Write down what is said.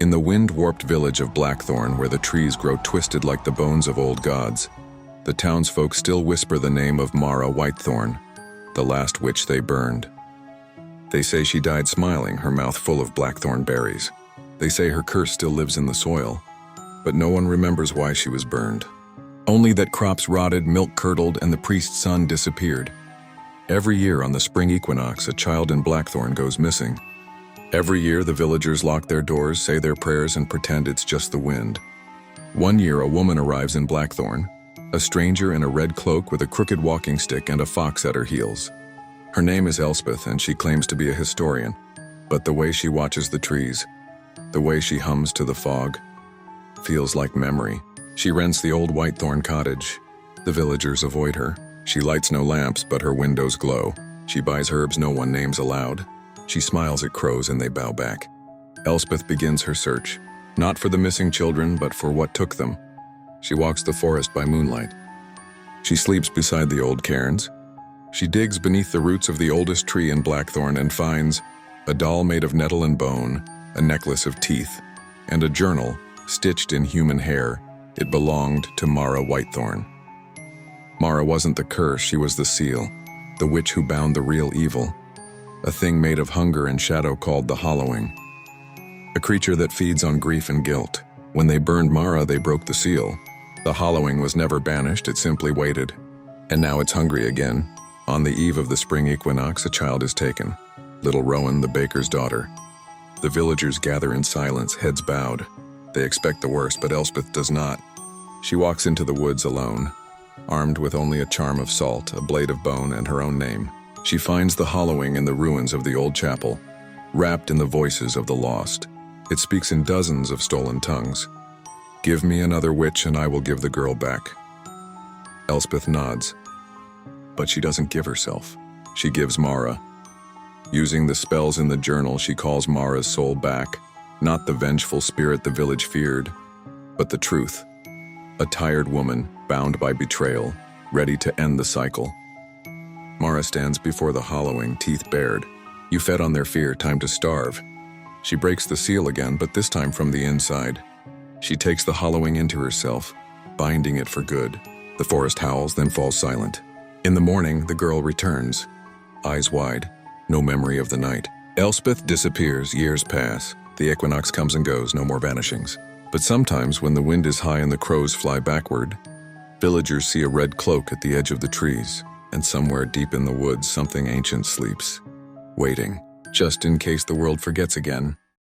In the wind-warped village of Blackthorn, where the trees grow twisted like the bones of old gods, the townsfolk still whisper the name of Mara Whitethorn, the last witch they burned. They say she died smiling, her mouth full of blackthorn berries. They say her curse still lives in the soil, but no one remembers why she was burned. Only that crops rotted, milk curdled, and the priest's son disappeared. Every year on the spring equinox, a child in Blackthorn goes missing. Every year the villagers lock their doors, say their prayers, and pretend it's just the wind. One year a woman arrives in Blackthorn, a stranger in a red cloak with a crooked walking stick and a fox at her heels. Her name is Elspeth, and she claims to be a historian, but the way she watches the trees, the way she hums to the fog, feels like memory. She rents the old Whitethorn cottage. The villagers avoid her. She lights no lamps, but her windows glow. She buys herbs no one names aloud. She smiles at crows and they bow back. Elspeth begins her search, not for the missing children, but for what took them. She walks the forest by moonlight. She sleeps beside the old cairns. She digs beneath the roots of the oldest tree in Blackthorn and finds a doll made of nettle and bone, a necklace of teeth, and a journal stitched in human hair. It belonged to Mara Whitethorn. Mara wasn't the curse, she was the seal, the witch who bound the real evil, a thing made of hunger and shadow called the Hollowing, a creature that feeds on grief and guilt. When they burned Mara, they broke the seal. The Hollowing was never banished, it simply waited. And now it's hungry again. On the eve of the spring equinox, a child is taken, little Rowan, the baker's daughter. The villagers gather in silence, heads bowed. They expect the worst, but Elspeth does not. She walks into the woods alone, armed with only a charm of salt, a blade of bone, and her own name. She finds the Hollowing in the ruins of the old chapel, wrapped in the voices of the lost. It speaks in dozens of stolen tongues. Give me another witch and I will give the girl back. Elspeth nods, but she doesn't give herself. She gives Mara. Using the spells in the journal, she calls Mara's soul back, not the vengeful spirit the village feared, but the truth. A tired woman, bound by betrayal, ready to end the cycle. Mara stands before the Hollowing, teeth bared. You fed on their fear, time to starve. She breaks the seal again, but this time from the inside. She takes the Hollowing into herself, binding it for good. The forest howls, then falls silent. In the morning, the girl returns, eyes wide, no memory of the night. Elspeth disappears, years pass. The equinox comes and goes, no more vanishings. But sometimes, when the wind is high and the crows fly backward, villagers see a red cloak at the edge of the trees, and somewhere deep in the woods, something ancient sleeps, waiting, just in case the world forgets again.